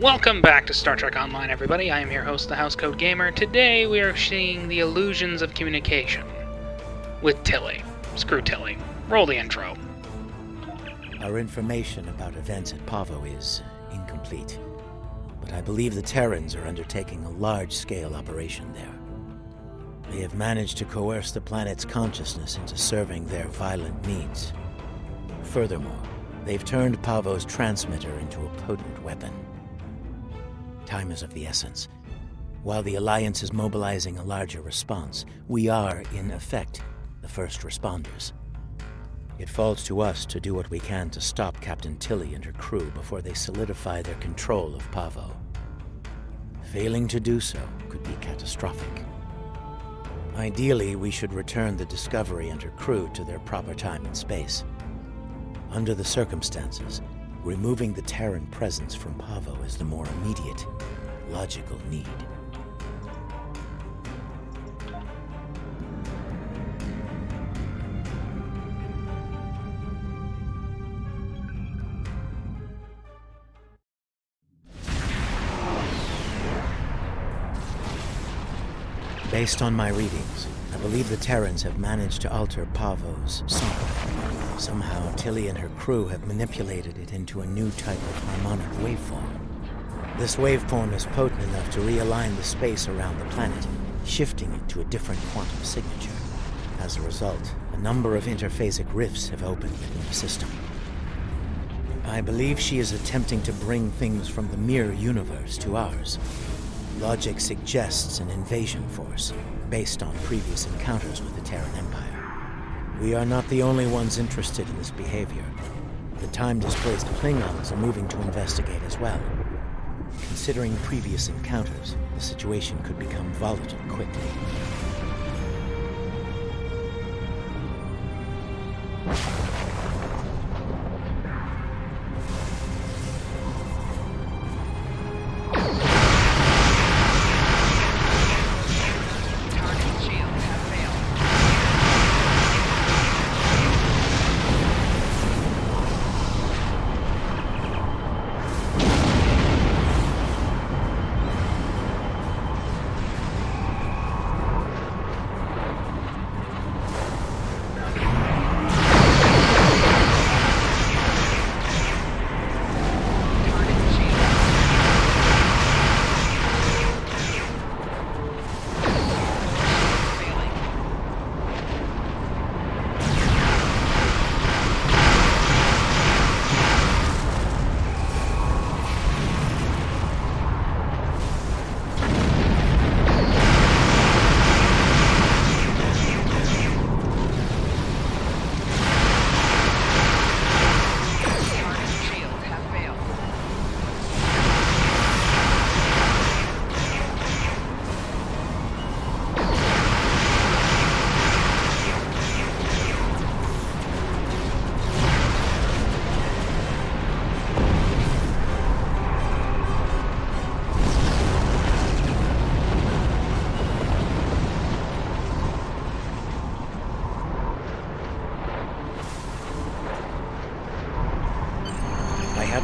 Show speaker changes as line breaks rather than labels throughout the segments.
Welcome back to Star Trek Online, everybody. I am your host, the Housecoat Gamer. Today we are seeing the illusions of communication with Tilly. Screw Tilly. Roll the intro.
Our information about events at Pavo is incomplete, but I believe the Terrans are undertaking a large-scale operation there. They have managed to coerce the planet's consciousness into serving their violent needs. Furthermore, they've turned Pavo's transmitter into a potent weapon. Time is of the essence. While the Alliance is mobilizing a larger response, we are, in effect, the first responders. It falls to us to do what we can to stop Captain Tilly and her crew before they solidify their control of Pavo. Failing to do so could be catastrophic. Ideally, we should return the Discovery and her crew to their proper time and space. Under the circumstances, removing the Terran presence from Pavo is the more immediate, logical need. Based on my readings, I believe the Terrans have managed to alter Pavo's song. Somehow, Tilly and her crew have manipulated it into a new type of harmonic waveform. This waveform is potent enough to realign the space around the planet, shifting it to a different quantum signature. As a result, a number of interphasic rifts have opened within the system. I believe she is attempting to bring things from the mirror universe to ours. Logic suggests an invasion force, based on previous encounters with the Terran Empire. We are not the only ones interested in this behavior. The time-displaced Klingons are moving to investigate as well. Considering previous encounters, the situation could become volatile quickly.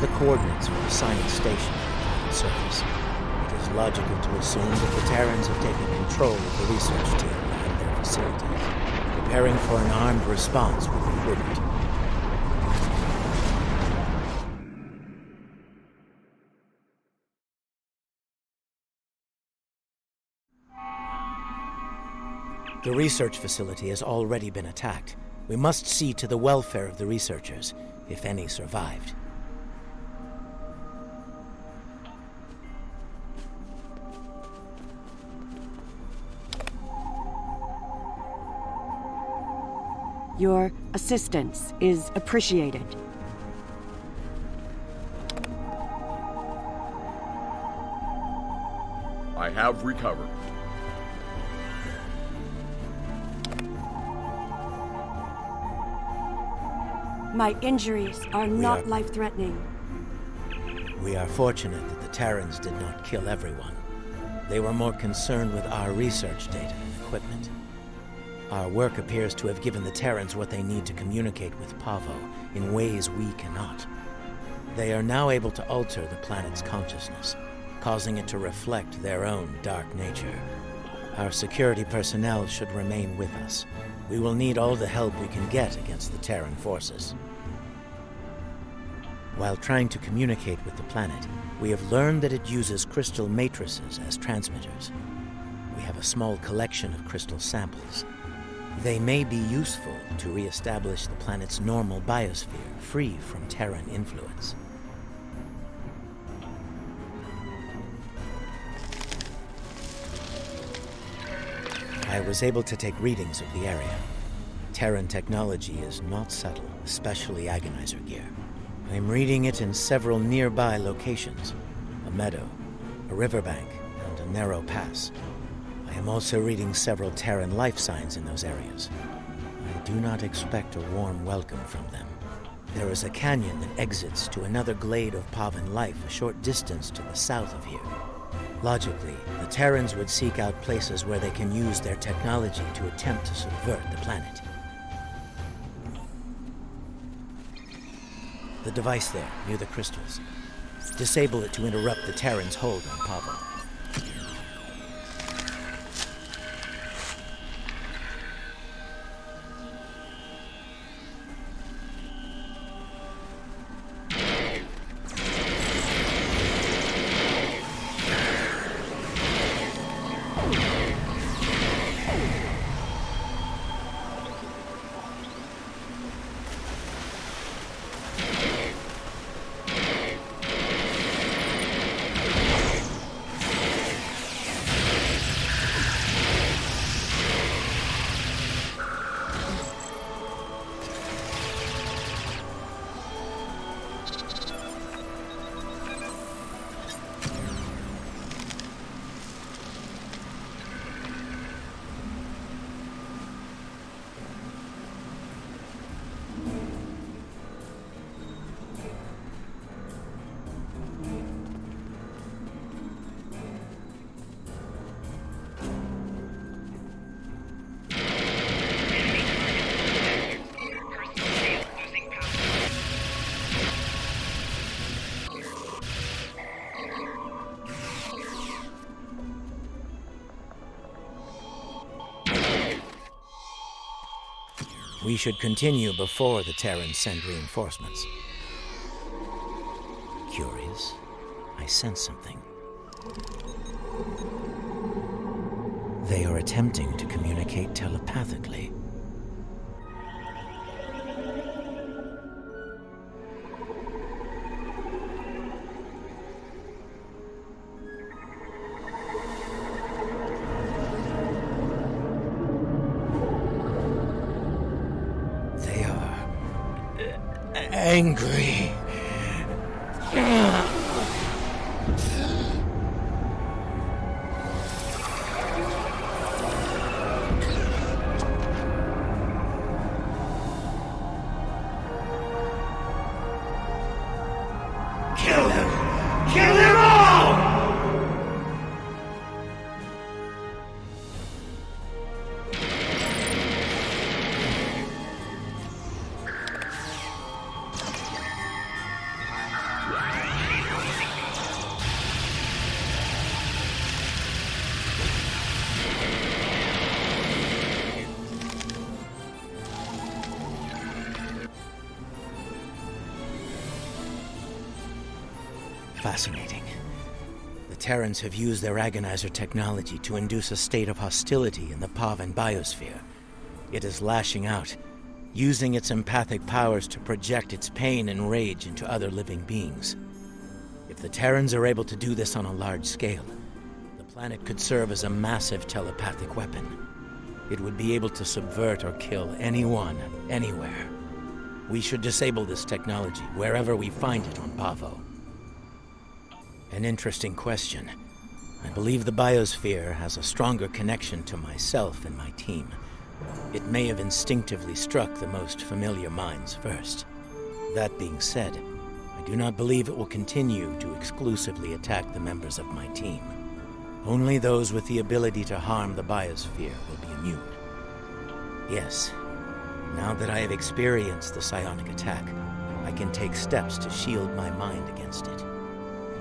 The coordinates for the Science Station on the surface. It is logical to assume that the Terrans have taken control of the research team and their facilities. Preparing for an armed response would be prudent. The research facility has already been attacked. We must see to the welfare of the researchers, if any survived.
Your assistance is appreciated.
I have recovered.
My injuries are not life-threatening.
We are fortunate that the Terrans did not kill everyone. They were more concerned with our research data and equipment. Our work appears to have given the Terrans what they need to communicate with Pavo in ways we cannot. They are now able to alter the planet's consciousness, causing it to reflect their own dark nature. Our security personnel should remain with us. We will need all the help we can get against the Terran forces. While trying to communicate with the planet, we have learned that it uses crystal matrices as transmitters. We have a small collection of crystal samples. They may be useful to re-establish the planet's normal biosphere, free from Terran influence. I was able to take readings of the area. Terran technology is not subtle, especially agonizer gear. I'm reading it in several nearby locations: a meadow, a riverbank, and a narrow pass. I am also reading several Terran life signs in those areas. I do not expect a warm welcome from them. There is a canyon that exits to another glade of Pavan life a short distance to the south of here. Logically, the Terrans would seek out places where they can use their technology to attempt to subvert the planet. The device there, near the crystals. Disable it to interrupt the Terrans' hold on Pavan. We should continue before the Terrans send reinforcements. Curious. I sense something. They are attempting to communicate telepathically. Angry. Kill them! Kill them all! Fascinating. The Terrans have used their agonizer technology to induce a state of hostility in the Pavan biosphere. It is lashing out, using its empathic powers to project its pain and rage into other living beings. If the Terrans are able to do this on a large scale, the planet could serve as a massive telepathic weapon. It would be able to subvert or kill anyone, anywhere. We should disable this technology wherever we find it on Pavo. An interesting question. I believe the biosphere has a stronger connection to myself and my team. It may have instinctively struck the most familiar minds first. That being said, I do not believe it will continue to exclusively attack the members of my team. Only those with the ability to harm the biosphere will be immune. Yes, now that I have experienced the psionic attack, I can take steps to shield my mind against it.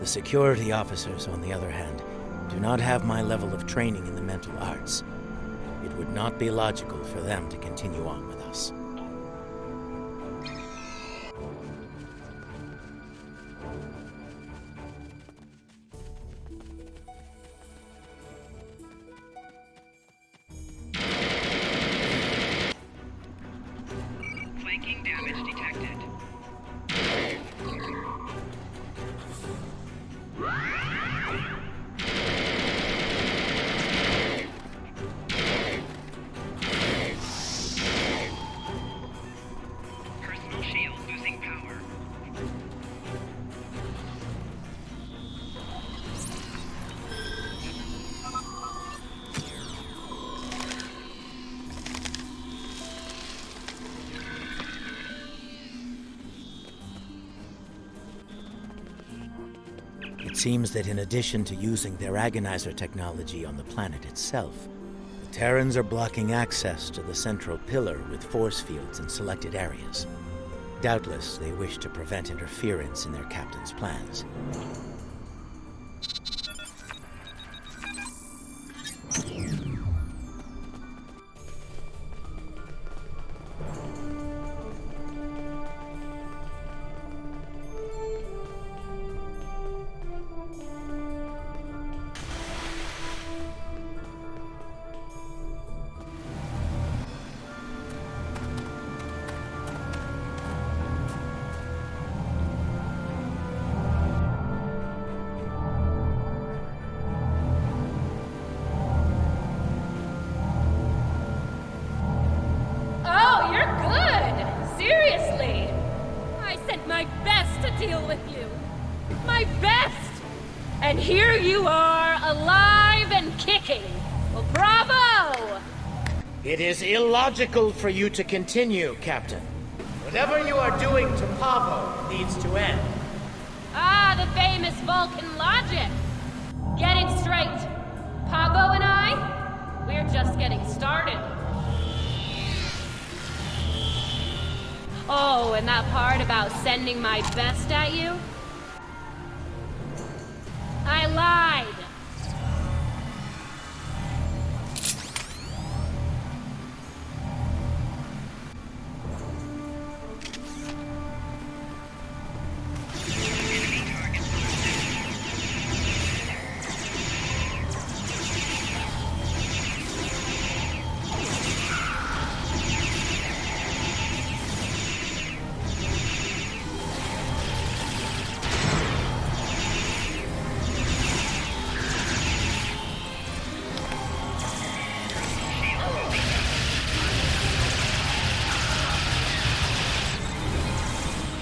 The security officers, on the other hand, do not have my level of training in the mental arts. It would not be logical for them to continue on with us.
Flanking damage detected. Personal shield losing power.
It seems that in addition to using their agonizer technology on the planet itself, the Terrans are blocking access to the central pillar with force fields in selected areas. Doubtless, they wish to prevent interference in their captain's plans.
Oh, you're good! Seriously! I sent my best to deal with you. My best! And here you are, alive and kicking. Well, bravo!
It is illogical for you to continue, Captain. Whatever you are doing to Pavo needs to end.
Ah, the famous Vulcan logic. Get it straight. Pavo and I, we're just getting started. Oh, and that part about sending my best at you? I lied.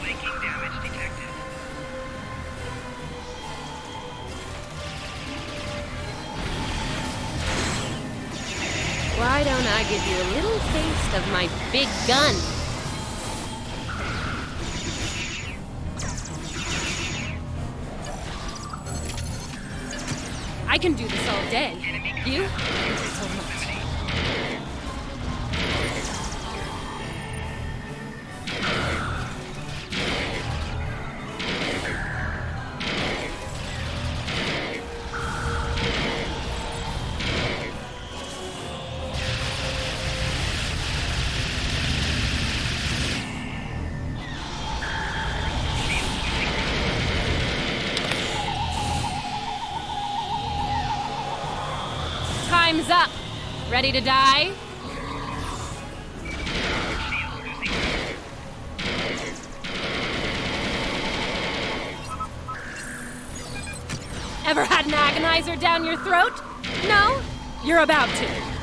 Flanking damage detected.
Why don't I give you a little taste of my big gun? I can do this all day. You? Not so much. Time's up. Ready to die? Ever had an agonizer down your throat? No? You're about to.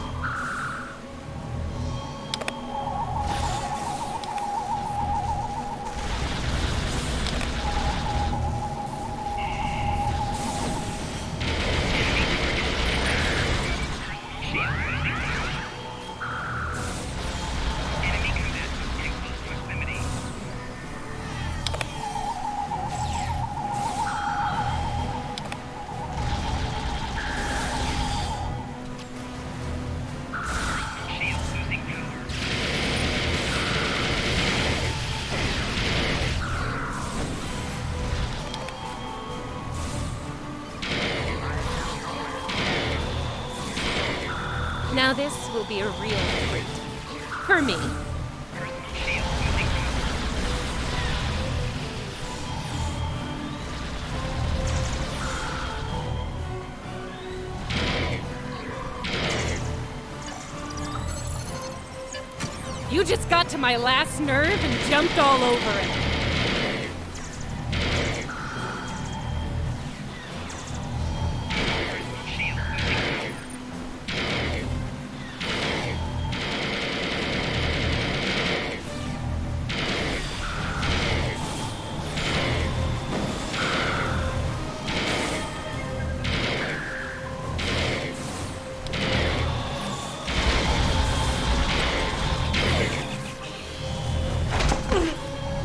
Now this will be a real treat. For me.
Personal shield losing power.
You just got to my last nerve and jumped all over it.
Personal shield losing power.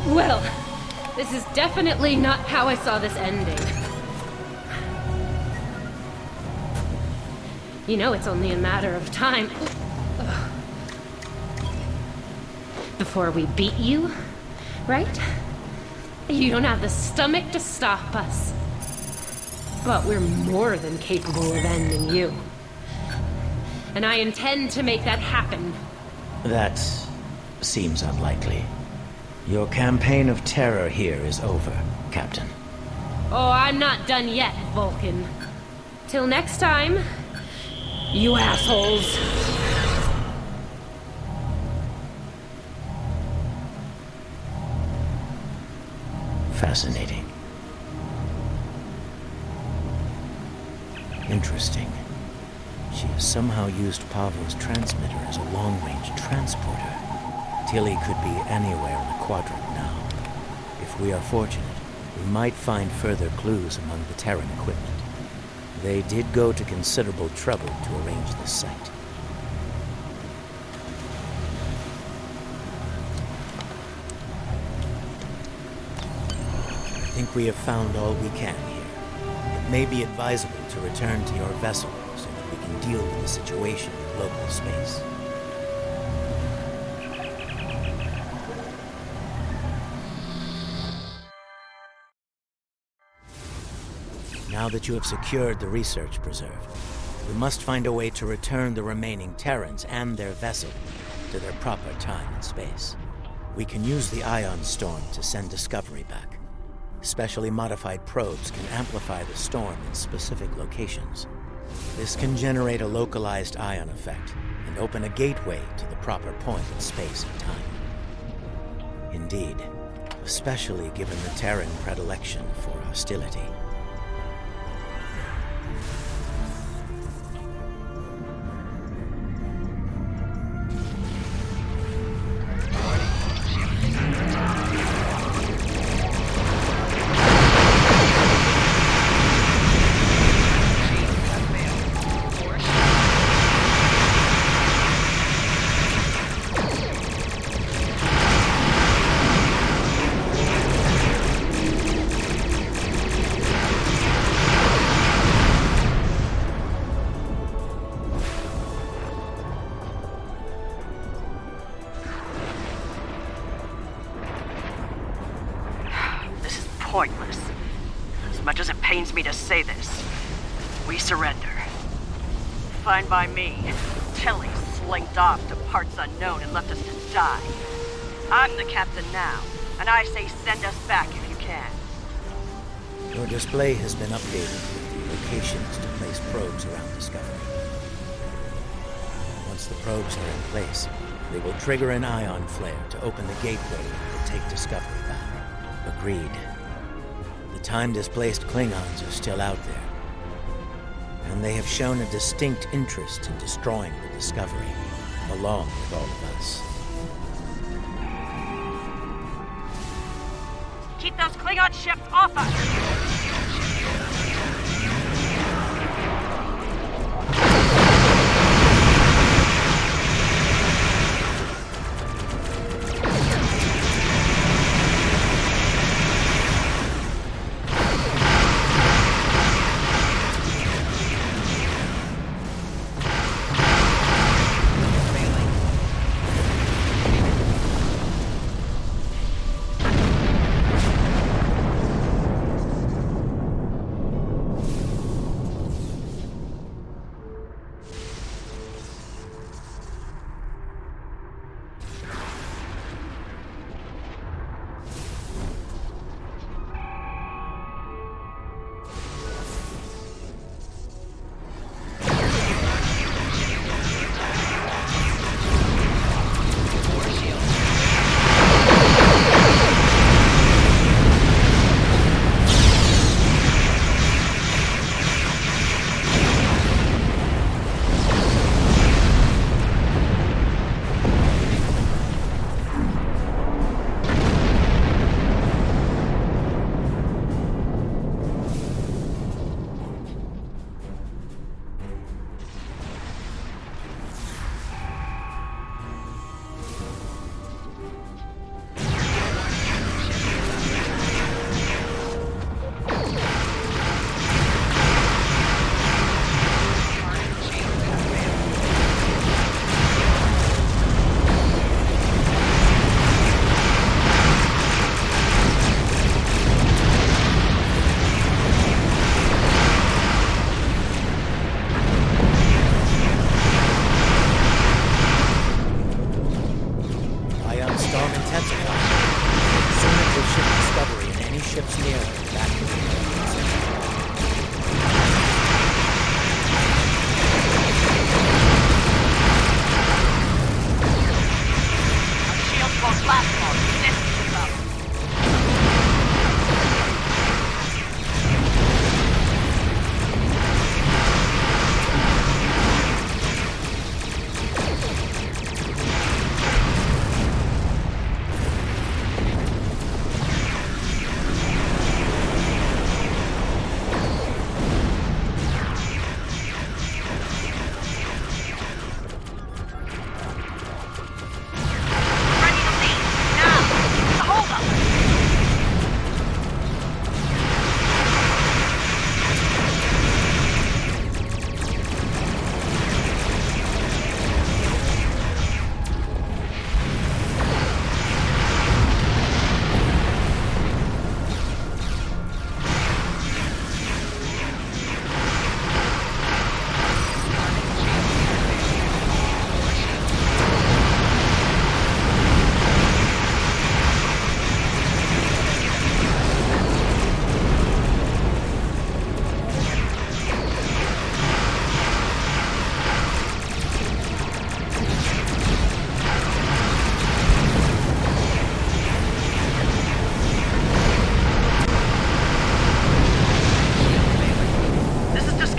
Well, this is definitely not how I saw this ending. You know it's only a matter of time before we beat you, right? You don't have the stomach to stop us. But we're more than capable of ending you. And I intend to make that happen.
That seems unlikely. Your campaign of terror here is over, Captain.
Oh, I'm not done yet, Vulcan. Till next time, you assholes.
Fascinating. Interesting. She has somehow used Pavo's transmitter as a long-range transporter. Tilly could be anywhere in the quadrant now. If we are fortunate, we might find further clues among the Terran equipment. They did go to considerable trouble to arrange this site. I think we have found all we can here. It may be advisable to return to your vessel so that we can deal with the situation in local space. Now that you have secured the research preserve, we must find a way to return the remaining Terrans and their vessel to their proper time and space. We can use the ion storm to send Discovery back. Specially modified probes can amplify the storm in specific locations. This can generate a localized ion effect and open a gateway to the proper point in space and time. Indeed, especially given the Terran predilection for hostility.
Pointless. As much as it pains me to say this, we surrender. Fine by me. Tilly slinked off to parts unknown and left us to die. I'm the captain now, and I say send us back if you can.
Your display has been updated with the locations to place probes around Discovery. Once the probes are in place, they will trigger an ion flare to open the gateway that will take Discovery back. Agreed. The time-displaced Klingons are still out there, and they have shown a distinct interest in destroying the Discovery, along with all of us.
Keep those Klingon ships off us!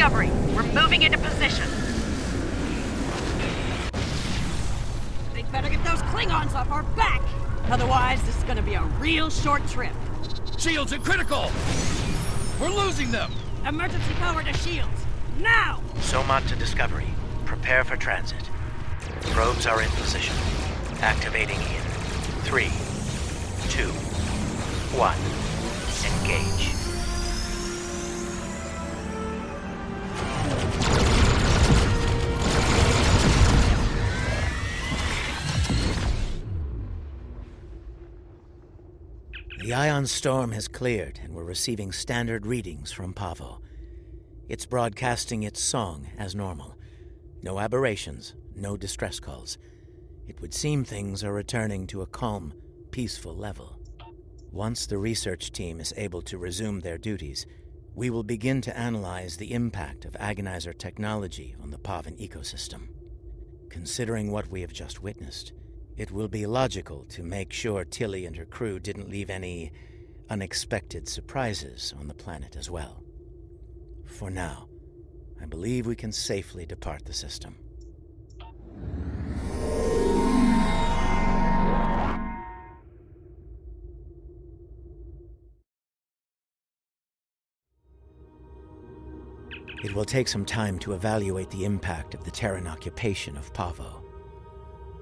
Discovery. We're moving into position.
They better get those Klingons off our back! Otherwise, this is gonna be a real short trip.
Shields are critical! We're losing them!
Emergency power to shields! Now!
Somont to Discovery. Prepare for transit. Probes are in position. Activating in 3, 2, 1. Engage. The ion storm has cleared, and we're receiving standard readings from Pavo. It's broadcasting its song as normal. No aberrations, no distress calls. It would seem things are returning to a calm, peaceful level. Once the research team is able to resume their duties, we will begin to analyze the impact of agonizer technology on the Pavan ecosystem. Considering what we have just witnessed, it will be logical to make sure Tilly and her crew didn't leave any unexpected surprises on the planet as well. For now, I believe we can safely depart the system. It will take some time to evaluate the impact of the Terran occupation of Pavo.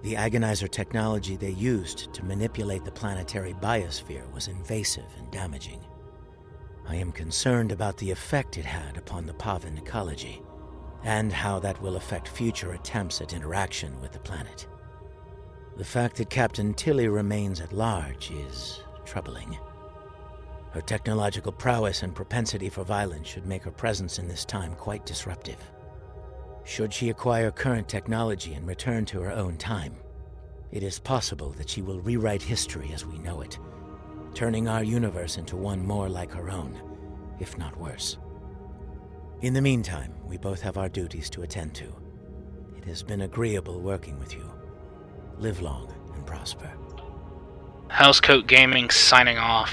The agonizer technology they used to manipulate the planetary biosphere was invasive and damaging. I am concerned about the effect it had upon the Pavan ecology, and how that will affect future attempts at interaction with the planet. The fact that Captain Tilly remains at large is troubling. Her technological prowess and propensity for violence should make her presence in this time quite disruptive. Should she acquire current technology and return to her own time, it is possible that she will rewrite history as we know it, turning our universe into one more like her own, if not worse. In the meantime, we both have our duties to attend to. It has been agreeable working with you. Live long and prosper.
Housecoat Gaming signing off.